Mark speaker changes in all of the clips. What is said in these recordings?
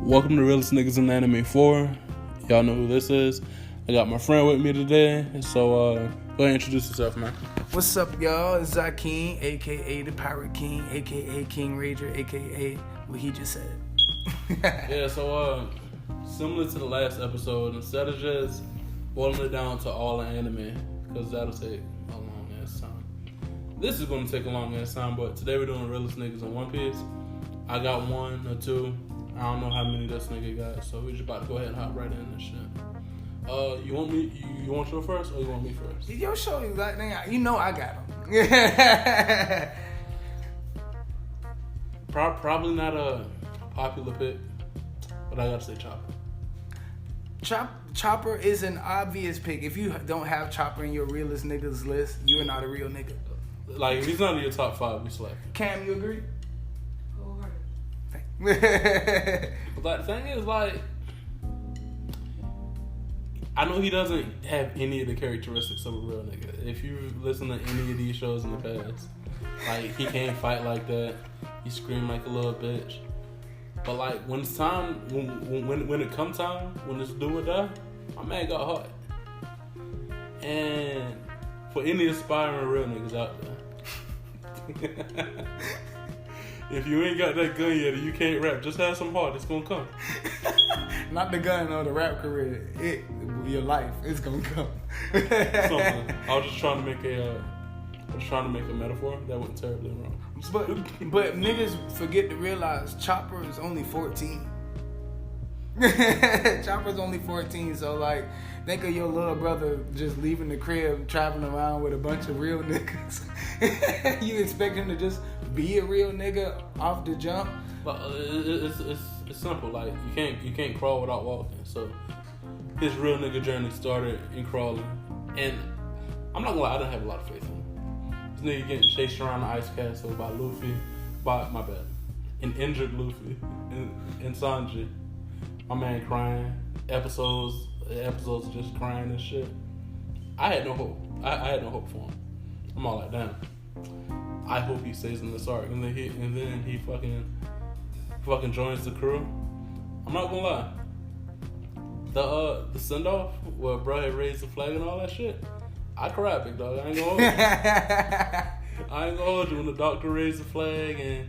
Speaker 1: Welcome to Realest Niggas in Anime 4. Y'all know who this is. I got my friend with me today, so go ahead and introduce yourself, man.
Speaker 2: What's up, y'all? It's Zakeem, a.k.a. the Pirate King, a.k.a. King Rager, a.k.a. what he just said.
Speaker 1: Yeah, so similar to the last episode, instead of just boiling it down to all the anime, because that'll take a long ass time. This is going to take a long ass time, but today we're doing Realest Niggas in One Piece. I got one or two. I don't know how many this nigga got, so we're just about to go ahead and hop right in this shit. You want me? You want your first, or you want me first?
Speaker 2: Yo, show you that thing. You know I got him.
Speaker 1: Probably not a popular pick, but I gotta say Chopper.
Speaker 2: Chopper is an obvious pick. If you don't have Chopper in your Realest Niggas list, you're not a real nigga.
Speaker 1: Like, if he's not in your top 5, we select.
Speaker 2: Cam, you agree?
Speaker 1: But the thing is, like, I know he doesn't have any of the characteristics of a real nigga. If you listen to any of these shows in the past, like, he can't fight like that. He scream like a little bitch. But like, when it's time, when it come time, when it's do or die, my man got hot. And for any aspiring real niggas out there, if you ain't got that gun yet and you can't rap, just have some heart. It's gonna come.
Speaker 2: Not the gun or the rap career. Your life. It's gonna come.
Speaker 1: I was just trying to make a metaphor that went terribly wrong.
Speaker 2: But niggas forget to realize Chopper is only 14. Chopper's only 14, so like, think of your little brother just leaving the crib, traveling around with a bunch of real niggas. You expect him to just be a real nigga off the jump?
Speaker 1: But it's simple. Like, you can't crawl without walking. So his real nigga journey started in crawling, and I'm not gonna lie, I didn't have a lot of faith in him. This nigga getting chased around the ice castle by Luffy, an injured Luffy, and Sanji. My man crying. Episodes just crying and shit. I had no hope. I had no hope for him. I'm all like, damn. I hope he stays in this arc, and then he fucking joins the crew. I'm not gonna lie. The send off where bro had raised the flag and all that shit, I cried, big dog. I ain't gonna hold you when the doctor raised the flag and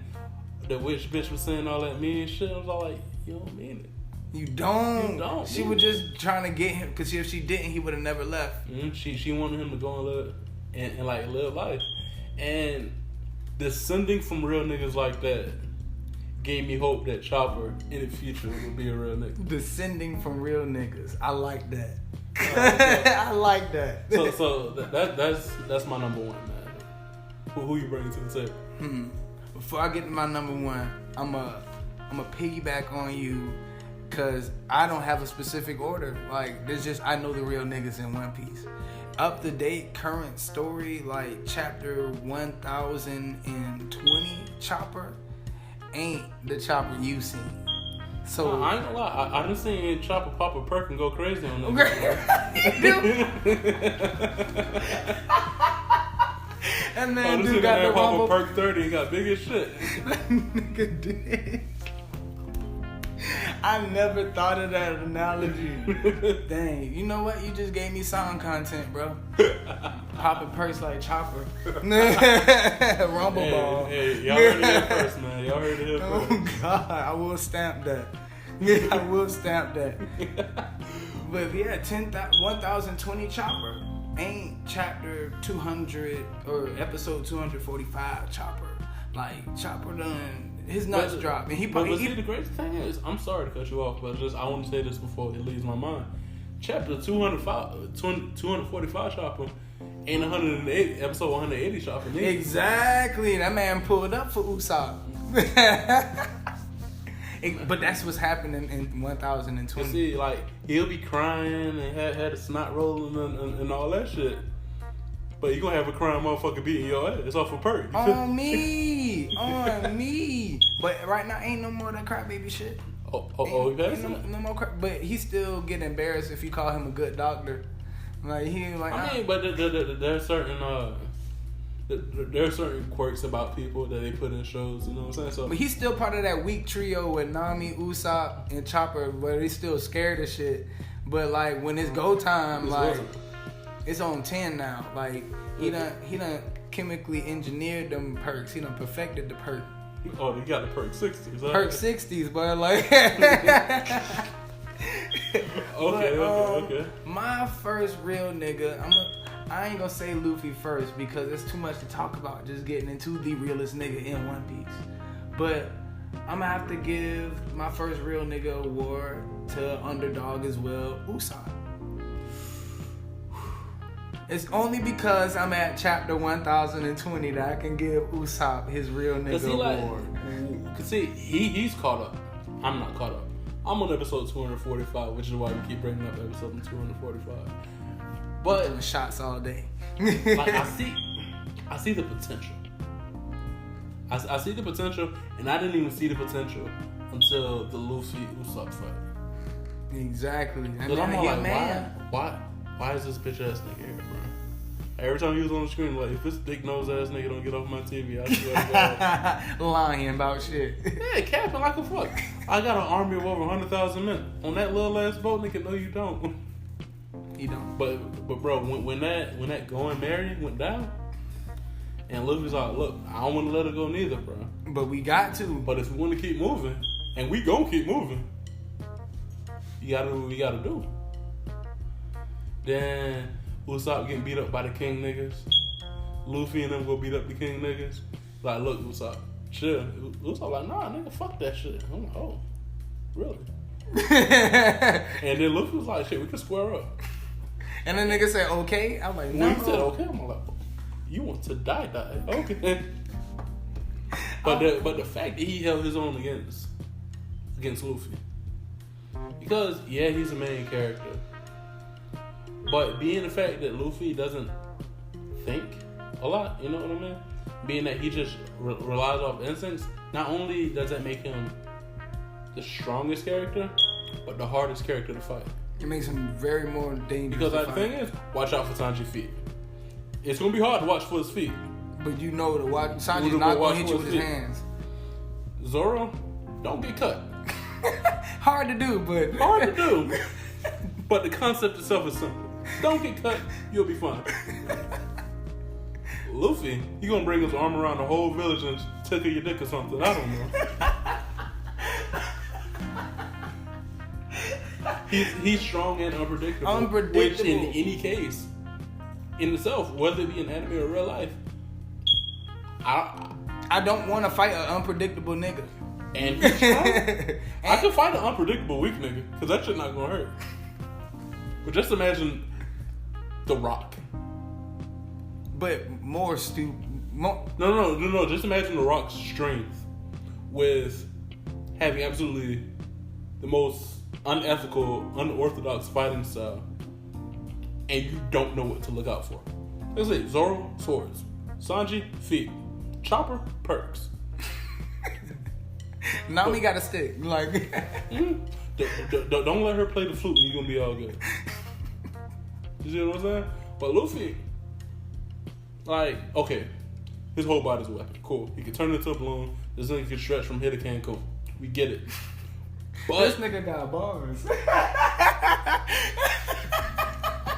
Speaker 1: the witch bitch was saying all that mean shit. I was all like, you don't mean it.
Speaker 2: You don't. She was just trying to get him, because if she didn't, he would have never left.
Speaker 1: Mm-hmm. She wanted him to go and live life. And descending from real niggas like that gave me hope that Chopper in the future would be a real nigga.
Speaker 2: Descending from real niggas. I like that. I like that.
Speaker 1: So that's my number one, man. Who you bringing to the table?
Speaker 2: Before I get to my number one, I'm a piggyback on you, because I don't have a specific order. Like, there's just, I know the real niggas in One Piece. Up to date, current story, like chapter 1020 Chopper ain't the Chopper you seen. So
Speaker 1: I ain't gonna lie, I done seen Chopper pop a perk and go crazy on them.
Speaker 2: That man dude got the
Speaker 1: pop a perk 30 and got big as shit.
Speaker 2: That nigga did. I never thought of that analogy. Dang, you know what? You just gave me song content, bro. Popping perks like Chopper. Rumble ball.
Speaker 1: Hey, y'all heard it here first, man. Y'all heard it here first.
Speaker 2: Oh, God. I will stamp that. Yeah, I will stamp that. But yeah, 1020 Chopper ain't chapter 200 or episode 245 Chopper. Like, Chopper done... His nuts dropped, and
Speaker 1: But the greatest thing is, I'm sorry to cut you off, but I want to say this before it leaves my mind. Chapter 245 Chopper ain't episode 180 Chopper. Neither.
Speaker 2: Exactly, that man pulled up for Usopp. But that's what's happening in 1020.
Speaker 1: See, like, he'll be crying and had a snot rolling and all that shit. But you gonna have a crying motherfucker beating your ass. It's off for perk.
Speaker 2: On me. But right now, ain't no more that crybaby shit.
Speaker 1: No
Speaker 2: more cry. But he still get embarrassed if you call him a good doctor. Like, he like.
Speaker 1: I mean, but there's certain there are certain quirks about people that they put in shows. You know what I'm saying? So,
Speaker 2: but he's still part of that weak trio with Nami, Usopp, and Chopper, where they still scared of shit. But like when it's go time, like it's on 10 now. Like he done chemically engineered them perks. He done perfected the perk.
Speaker 1: Oh, he got the perk 60s. Huh?
Speaker 2: Perk 60s, but like. Okay. My first real nigga, I ain't gonna say Luffy first because it's too much to talk about just getting into the realest nigga in One Piece. But I'm gonna have to give my first real nigga award to underdog as well, Usopp. It's only because I'm at chapter 1020 that I can give Usopp his real nigga award.
Speaker 1: Cause see, he's caught up. I'm not caught up. I'm on episode 245, which is why we keep bringing up episode 245. But
Speaker 2: doing shots all day.
Speaker 1: Like I see the potential. I see the potential, and I didn't even see the potential until the Luffy Usopp fight.
Speaker 2: Exactly.
Speaker 1: Because I'm all like, why is this bitch ass nigga here, bro? Every time he was on the screen, like, if this dick nose ass nigga don't get off my TV, I swear to God.
Speaker 2: Lying about shit.
Speaker 1: Yeah, capping like a fuck. I got an army of over 100,000 men. On that little ass boat, nigga, no you don't.
Speaker 2: You don't.
Speaker 1: But bro, when that going Mary went down, and Luffy's like, look, I don't want to let her go neither, bro.
Speaker 2: But we got to.
Speaker 1: But if we want to keep moving, and we gon' keep moving, you gotta do what we gotta do. Then Usopp getting beat up by the king niggas. Luffy and them go beat up the king niggas. Like, look, Usopp, chill. Usopp like, nah, nigga, fuck that shit. I'm like, oh, really? And then Luffy was like, shit, we can square up.
Speaker 2: And the nigga said, okay. I'm like, no.
Speaker 1: When he said, okay, I'm like, you want to die. Okay. But the fact that he held his own against Luffy. Because, yeah, he's a main character. But being the fact that Luffy doesn't think a lot, you know what I mean? Being that he just relies off instincts, not only does that make him the strongest character, but the hardest character to fight.
Speaker 2: It makes him very more dangerous.
Speaker 1: Because the thing is, watch out for Sanji's feet. It's going to be hard to watch for his feet.
Speaker 2: But you know to watch. Sanji's not going to hit you with his hands.
Speaker 1: Zoro, don't get cut.
Speaker 2: Hard to do, but...
Speaker 1: Hard to do. But the concept itself is simple. Don't get cut, you'll be fine. Luffy, he gonna bring his arm around the whole village and tickle your dick or something. I don't know. He's strong and unpredictable. Which in any case, in itself, whether it be in anime or real life,
Speaker 2: I don't want to fight an unpredictable nigga.
Speaker 1: And he's strong. I can fight an unpredictable weak nigga, because that shit not gonna hurt. But just imagine The Rock.
Speaker 2: But more stupid.
Speaker 1: No. Just imagine The Rock's strength with having absolutely the most unethical, unorthodox fighting style, and you don't know what to look out for. Let's say Zoro, swords. Sanji, feet. Chopper, perks.
Speaker 2: Nami got a stick. Like,
Speaker 1: don't let her play the flute and you're gonna be all good. You see what I'm saying? But Luffy, like, okay, his whole body's a weapon. Cool. He can turn into a balloon. This nigga can stretch from here to Cancun. We get it. But
Speaker 2: this nigga got bars.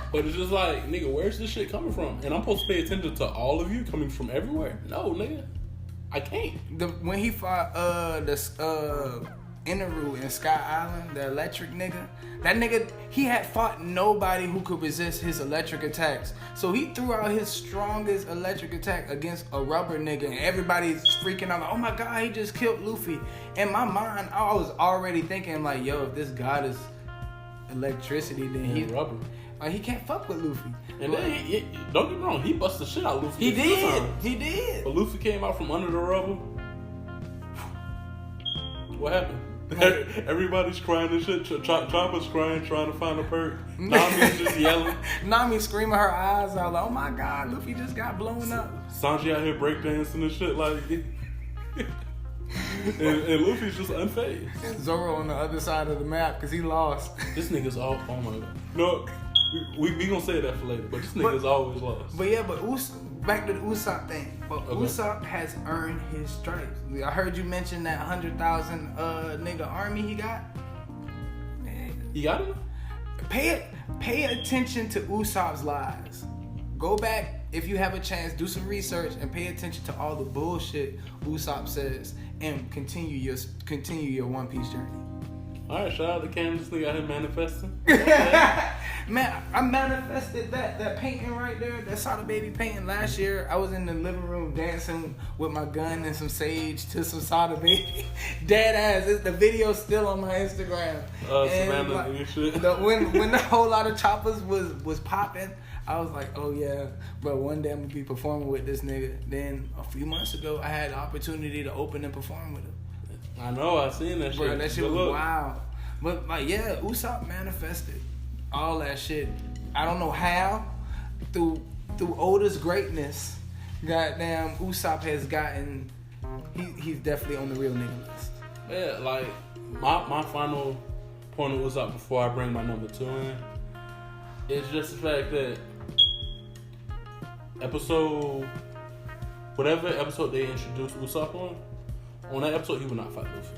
Speaker 1: But it's just like, nigga, where's this shit coming from? And I'm supposed to pay attention to all of you coming from everywhere? No, nigga. I can't.
Speaker 2: When he fought Inaru in Sky Island, the electric nigga, that nigga, he had fought nobody who could resist his electric attacks. So he threw out his strongest electric attack against a rubber nigga, and everybody's freaking out like, oh my god, he just killed Luffy. In my mind, I was already thinking like, yo, if this god is electricity, then he
Speaker 1: rubber.
Speaker 2: Like, he can't fuck with Luffy.
Speaker 1: And then, don't get me wrong, he busted the shit out of Luffy.
Speaker 2: He did.
Speaker 1: But Luffy came out from under the rubber. What happened? Everybody's crying and shit. Chopper's crying, trying to find a perk. Nami's just yelling.
Speaker 2: Nami screaming her eyes out like, oh my god, Luffy just got blown up.
Speaker 1: Sanji out here breakdancing and shit like... and Luffy's just unfazed.
Speaker 2: And Zoro on the other side of the map because he lost.
Speaker 1: This nigga's all... Oh my god. No, we gonna say that for later, but this nigga's always lost.
Speaker 2: But yeah, but back to the Usopp thing. But
Speaker 1: Okay.
Speaker 2: Usopp has earned his stripes. I heard you mention that 100,000 nigga army he got.
Speaker 1: You got it?
Speaker 2: Pay attention to Usopp's lies. Go back if you have a chance, do some research and pay attention to all the bullshit Usopp says, and continue your One Piece journey.
Speaker 1: All right, shout out to Cam. This nigga out here manifesting.
Speaker 2: Man, I manifested that painting right there, that Sada Baby painting last year. I was in the living room dancing with my gun and some sage to some Sada Baby. Dead ass. The video's still on my Instagram.
Speaker 1: Savannah
Speaker 2: like,
Speaker 1: and shit.
Speaker 2: when the whole lot of choppers was popping, I was like, oh yeah, but one day I'm gonna be performing with this nigga. Then a few months ago, I had the opportunity to open and perform with him.
Speaker 1: I know, I seen that shit.
Speaker 2: Bro, that shit
Speaker 1: Good
Speaker 2: was
Speaker 1: look.
Speaker 2: wild. But like, yeah, Usopp manifested all that shit. I don't know how. Through Oda's greatness, goddamn, Usopp has gotten. He's definitely on the real nigga list.
Speaker 1: Yeah, like my final point of Usopp before I bring my number 2 in is just the fact that whatever episode they introduced Usopp on that episode he would not fight Luffy.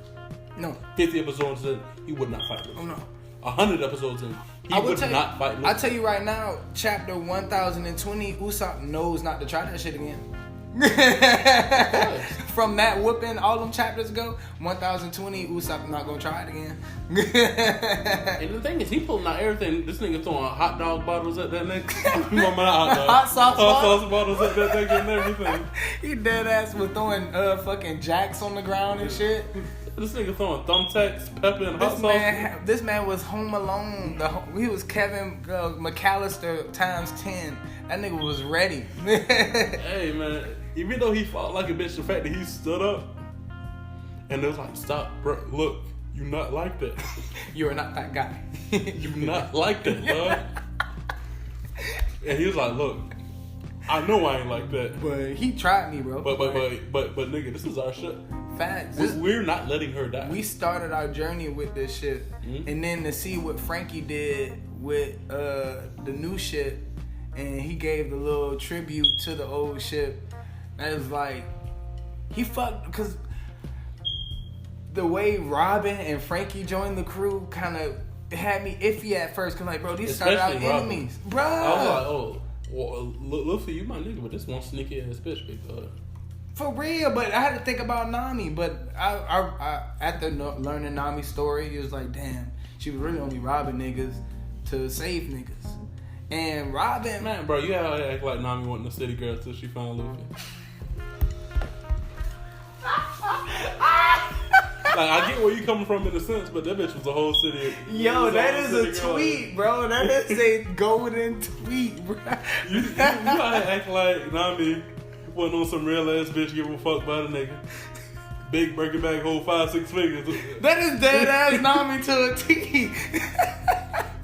Speaker 2: No.
Speaker 1: 50 episodes in, he would not fight Luffy.
Speaker 2: Oh no.
Speaker 1: 100 episodes in, he would not fight Luffy.
Speaker 2: I tell you right now, chapter 1020, Usopp knows not to try that shit again. From that whooping all them chapters ago, 1020, Usopp not gonna try it again.
Speaker 1: And the thing is, he pulling out everything. This nigga throwing hot dog bottles at that nigga. You want my hot dog?
Speaker 2: Hot sauce
Speaker 1: bottles at that nigga and everything.
Speaker 2: He dead ass was throwing fucking jacks on the ground and shit.
Speaker 1: This nigga throwing thumbtacks, pepper, and hot sauce.
Speaker 2: This man was home alone. He was Kevin McAllister times 10. That nigga was ready.
Speaker 1: Hey man, even though he fought like a bitch, the fact that he stood up and it was like, stop, bro, look, you not like that.
Speaker 2: You're not that guy.
Speaker 1: You not like that, dog. And he was like, look, I know I ain't like that.
Speaker 2: But he tried me, bro.
Speaker 1: But nigga, this is our shit.
Speaker 2: Facts.
Speaker 1: We're not letting her die.
Speaker 2: We started our journey with this shit.
Speaker 1: Mm-hmm.
Speaker 2: And then to see what Frankie did with the new shit, and he gave the little tribute to the old ship. That is like, he fucked, because the way Robin and Frankie joined the crew kind of had me iffy at first. Cause like, bro, these started out enemies. Bro.
Speaker 1: I was like, oh, well, Luffy, you my nigga, but this one sneaky ass bitch, big dog.
Speaker 2: For real, but I had to think about Nami. But I after learning Nami's story, it was like, damn, she was really only robbing niggas to save niggas. And Robin,
Speaker 1: man, bro, you gotta act like Nami wasn't a city girl till she found Luffy. Like, I get where you coming from in a sense, but that bitch was a whole city.
Speaker 2: Yo, that is a tweet, bro. That is a golden tweet, bro.
Speaker 1: You gotta act like Nami wasn't on some real ass bitch giving a fuck about a nigga. Big breaking back whole 5-6 figures.
Speaker 2: That is dead ass Nami to a T.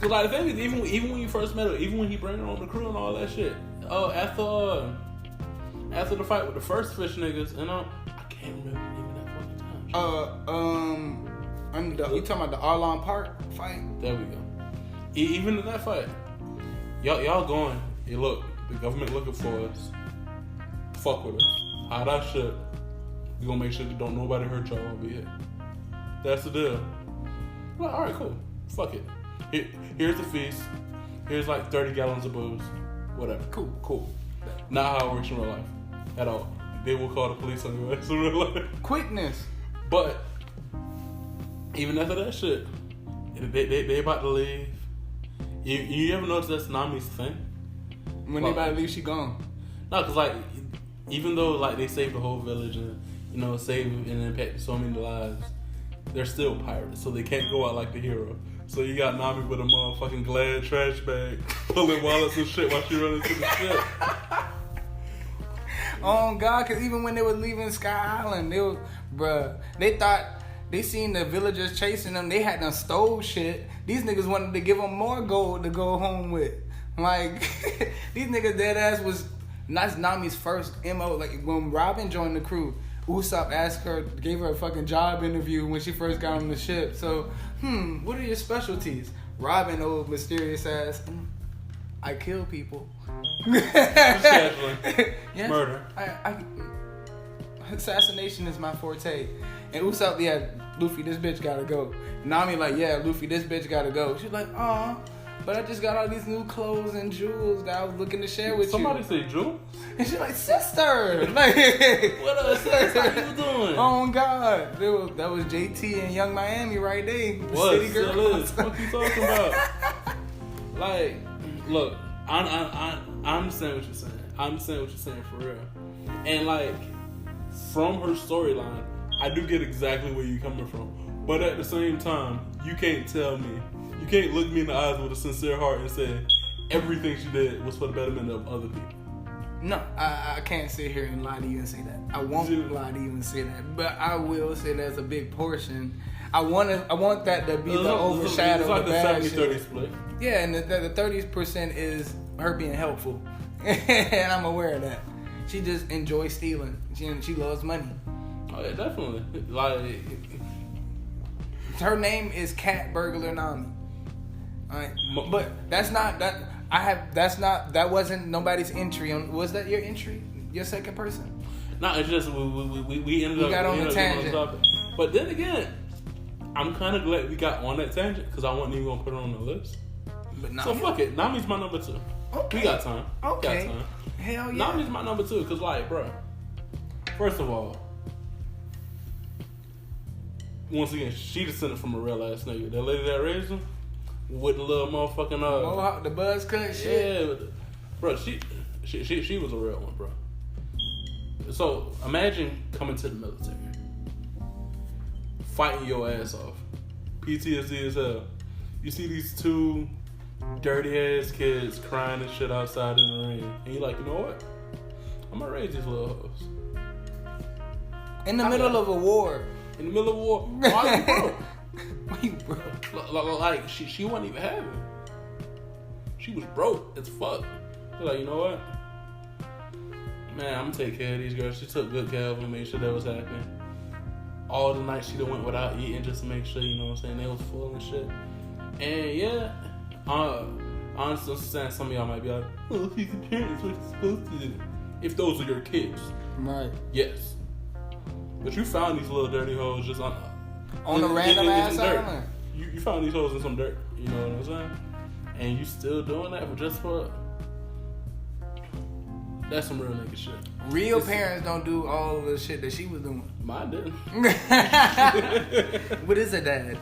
Speaker 1: Cause like the thing is, even when you first met her, even when he bring her on the crew and all that shit. Oh, after the fight with the first fish niggas, and I can't remember the name of that fucking time.
Speaker 2: You talking about the Arlon Park fight?
Speaker 1: There we go. Even in that fight, y'all going. Hey, look, the government looking for us. Fuck with us. Hide our shit. We gonna make sure that don't nobody hurt y'all over here. That's the deal. Well, all right, cool. Fuck it. Here's the feast. Here's like 30 gallons of booze. Whatever. Cool. Not how it works in real life. At all. They will call the police on your ass in real life.
Speaker 2: Quickness.
Speaker 1: But even after that shit, they about to leave. You ever notice that's Nami's thing?
Speaker 2: When they about to leave, she gone.
Speaker 1: No, cause like even though like they saved the whole village and saved and impacted so many lives, they're still pirates, so they can't go out like the hero. So you got Nami with a motherfucking Glad trash bag, pulling wallets and shit while she running to the ship.
Speaker 2: Oh God, cause even when they were leaving Sky Island, they thought they seen the villagers chasing them. They had done stole shit. These niggas wanted to give them more gold to go home with. Like these niggas dead ass was. That's Nami's first MO. Like when Robin joined the crew, Usopp gave her a fucking job interview when she first got on the ship. So, what are your specialties? Robin, old mysterious ass. I kill people.
Speaker 1: Just casually.
Speaker 2: Yes,
Speaker 1: Murder.
Speaker 2: Assassination is my forte. And Usopp, yeah, Luffy, this bitch gotta go. Nami like, yeah, Luffy, this bitch gotta go. She's like, aw, but I just got all these new clothes and jewels that I was looking to share with
Speaker 1: Somebody
Speaker 2: you.
Speaker 1: say jewels?
Speaker 2: And she's like, sister! Like,
Speaker 1: What up, sis? How you doing?
Speaker 2: Oh, God. That was JT and Young Miami right there.
Speaker 1: What?
Speaker 2: City girls.
Speaker 1: What you talking about? Like, look, I understand what you're saying. I understand what you're saying for real. And like, from her storyline, I do get exactly where you're coming from. But at the same time, you can't tell me, you can't look me in the eyes with a sincere heart and say everything she did was for the betterment of other people.
Speaker 2: No, I can't sit here and lie to you and say that. I won't lie to you and say that. But I will say there's a big portion. I want that to be the overshadow
Speaker 1: it's like
Speaker 2: of the bad
Speaker 1: 70-30
Speaker 2: shit.
Speaker 1: split.
Speaker 2: Yeah, and the 30% is her being helpful. And I'm aware of that. She just enjoys stealing. She loves money.
Speaker 1: Oh yeah, definitely. Like,
Speaker 2: her name is Cat Burglar Nami. Alright, but that wasn't nobody's entry on. Was that your entry? Your second person?
Speaker 1: no, it's just we ended up
Speaker 2: got on the tangent.
Speaker 1: topic. But then again, I'm kind of glad we got on that tangent because I wasn't even gonna put her on the list.
Speaker 2: But
Speaker 1: So fuck it. Nami's my number 2.
Speaker 2: Okay.
Speaker 1: We got time.
Speaker 2: Okay.
Speaker 1: Got time.
Speaker 2: Hell yeah.
Speaker 1: Nami's my number 2 because, like, bro, first of all, once again, she descended from a real ass nigga. That lady that raised him with the little motherfucking
Speaker 2: Mohawk, the buzz cut shit.
Speaker 1: Yeah, bro, she was a real one, bro. So imagine coming to the military, fighting your ass off, PTSD as hell. You see these 2 dirty ass kids crying and shit outside in the rain, and you're like, you know what? I'm gonna raise these little hoes.
Speaker 2: In the middle of a war.
Speaker 1: In the middle of a war, why you broke?
Speaker 2: Why you broke?
Speaker 1: Like she wasn't even having. She was broke as fuck. You're like, you know what? Man, I'm gonna take care of these girls. She took good care of them, made sure that was happening. All the nights she done went without eating just to make sure, you know what I'm saying, they was full and shit. And yeah, I understand some of y'all might be like, oh, she's a parent, what you supposed to do. If those are your kids.
Speaker 2: Right.
Speaker 1: Yes. But you found these little dirty hoes just on
Speaker 2: a random ass island.
Speaker 1: You found these hoes in some dirt. You know what I'm saying? And you still doing that for that's some real nigga shit.
Speaker 2: Real parents don't do all of the shit that she was doing.
Speaker 1: Mine didn't.
Speaker 2: What is a dad?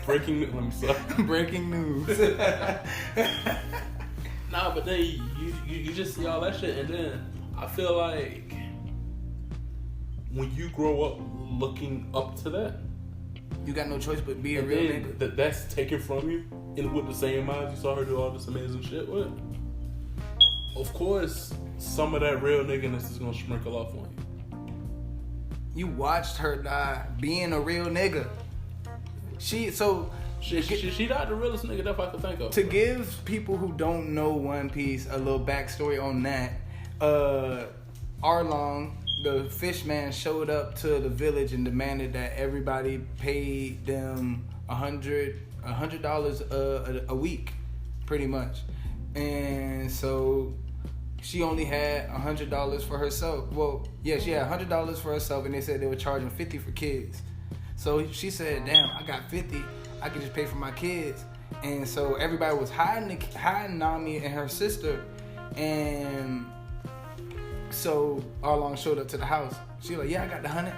Speaker 1: Breaking news. Let me stop.
Speaker 2: Breaking news.
Speaker 1: Nah, but then you just see all that shit, and then I feel like when you grow up looking up to that,
Speaker 2: you got no choice but be a
Speaker 1: and
Speaker 2: real
Speaker 1: then
Speaker 2: nigga.
Speaker 1: That's taken from you, and with the same eyes you saw her do all this amazing shit with. Of course, some of that real nigginess is gonna sprinkle off on you.
Speaker 2: You watched her die being a real nigga. She died
Speaker 1: the realest nigga that I could think of.
Speaker 2: To give people who don't know One Piece a little backstory on that, Arlong, the fish man, showed up to the village and demanded that everybody paid them $100 a week, pretty much. And so she only had $100 for herself. Well, yeah, she had $100 for herself, and they said they were charging $50 for kids. So she said, "Damn, I got $50. I can just pay for my kids." And so everybody was hiding Nami and her sister, and so Arlong showed up to the house. She like, "Yeah, I got the $100."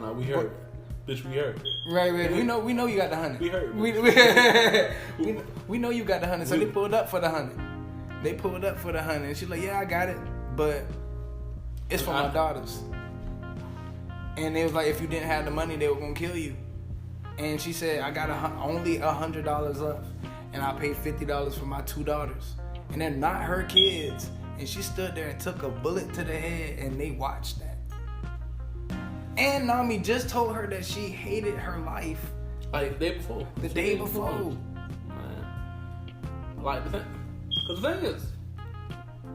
Speaker 1: No. We heard. Bitch, we heard.
Speaker 2: Right. We know you got the $100.
Speaker 1: We heard.
Speaker 2: We know you got the $100. So they pulled up for the $100. And she's like, "Yeah, I got it, but it's for my daughters." And they was like, if you didn't have the money, they were gonna kill you. And she said, "I got only $100 left, and I paid $50 for my 2 daughters, and they're not her kids." And she stood there and took a bullet to the head, and they watched that. And Nami just told her that she hated her life.
Speaker 1: Like the day before.
Speaker 2: The day before.
Speaker 1: Man. Like, because the thing is,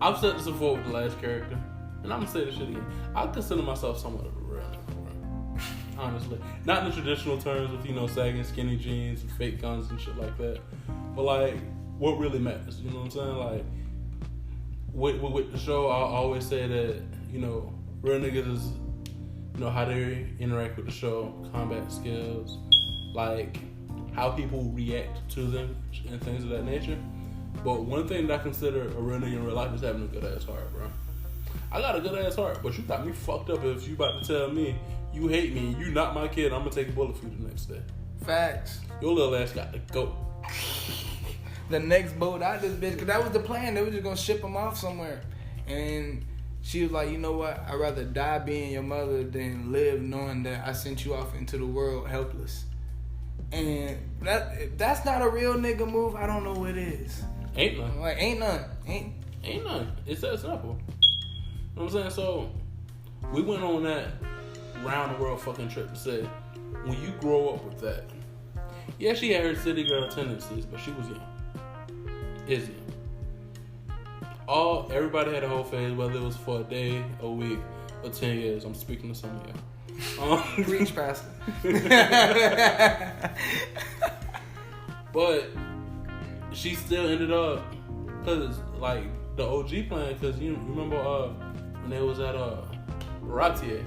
Speaker 1: I've said this before with the last character, and I'm going to say this shit again. I consider myself somewhat of a real nigga, bro. honestly. Not in the traditional terms with, sagging skinny jeans and fake guns and shit like that. But, like, what really matters, you know what I'm saying? Like, with the show, I always say that, real niggas is, how they interact with the show, combat skills, like, how people react to them and things of that nature. But one thing that I consider a real nigga in real life is having a good ass heart, bro. I got a good ass heart, but you got me fucked up if you about to tell me you hate me, you not my kid, I'm gonna take a bullet for you the next day.
Speaker 2: Facts.
Speaker 1: Your little ass got to go.
Speaker 2: The next boat out this bitch, because that was the plan. They were just gonna ship him off somewhere. And she was like, you know what? I'd rather die being your mother than live knowing that I sent you off into the world helpless. And if that's not a real nigga move, I don't know what it is.
Speaker 1: Ain't none.
Speaker 2: Like, ain't none.
Speaker 1: Ain't none. It's that simple. You know what I'm saying? So, we went on that round the world fucking trip to say, when you grow up with that, yeah, she had her city girl tendencies, but she was young. Is young. Everybody had a whole phase, whether it was for a day, a week, or 10 years. I'm speaking to some of y'all.
Speaker 2: Preach, pastor.
Speaker 1: But she still ended up, cause like the OG plan, cause you remember when they was at Ratier.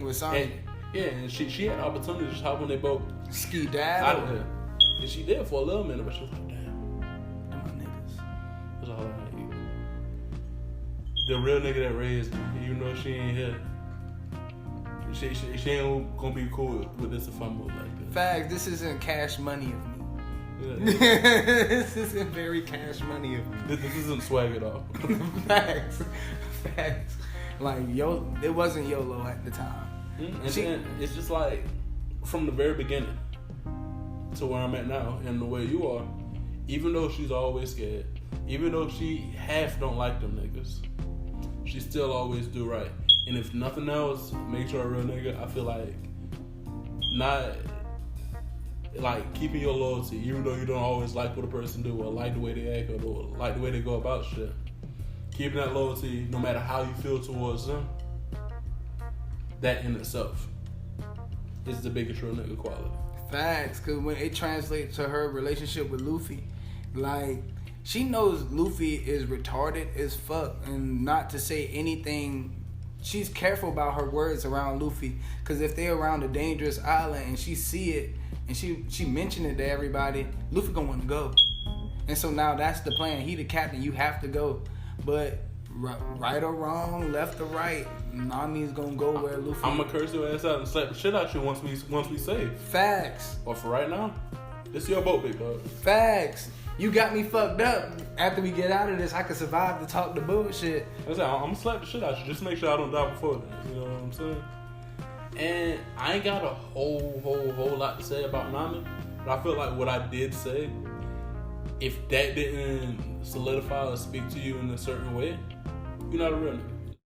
Speaker 2: With Sonya.
Speaker 1: And she had opportunity to just hop on their boat,
Speaker 2: ski
Speaker 1: out
Speaker 2: dad.
Speaker 1: of there, and she did for a little minute, but she was like, damn,
Speaker 2: My niggas.
Speaker 1: that's all I need. The real nigga that raised me, even though she ain't here. She ain't gonna be cool with this if I move like this.
Speaker 2: Facts. This isn't cash money of me.
Speaker 1: Yeah.
Speaker 2: This isn't very cash money of me.
Speaker 1: This isn't swag at all.
Speaker 2: Facts. Like, it wasn't YOLO at the time.
Speaker 1: And it's just like, from the very beginning to where I'm at now and the way you are, even though she's always scared, even though she half don't like them niggas, she still always do right. And if nothing else makes her a real nigga, I feel like not like keeping your loyalty, even though you don't always like what a person do or like the way they act or like the way they go about shit. Keeping that loyalty, no matter how you feel towards them, that in itself is the biggest real nigga quality.
Speaker 2: Facts, because when it translates to her relationship with Luffy, like, she knows Luffy is retarded as fuck, and not to say anything. She's careful about her words around Luffy, because if they're around a dangerous island and she see it and she mentioned it to everybody, Luffy gonna want to go. And so now that's the plan. He the captain, you have to go. But right or wrong, left or right, Nami's gonna go where Luffy.
Speaker 1: I'm gonna curse your ass out and slap the shit out you once we save.
Speaker 2: Facts.
Speaker 1: But for right now, this your boat, big dog.
Speaker 2: Facts. You got me fucked up. After we get out of this, I can survive to talk the bullshit.
Speaker 1: I'm gonna slap the shit out you just to make sure I don't die before that. You know what I'm saying? And I ain't got a whole lot to say about Nami, but I feel like what I did say, if that didn't solidify or speak to you in a certain way, you're not a real nigga.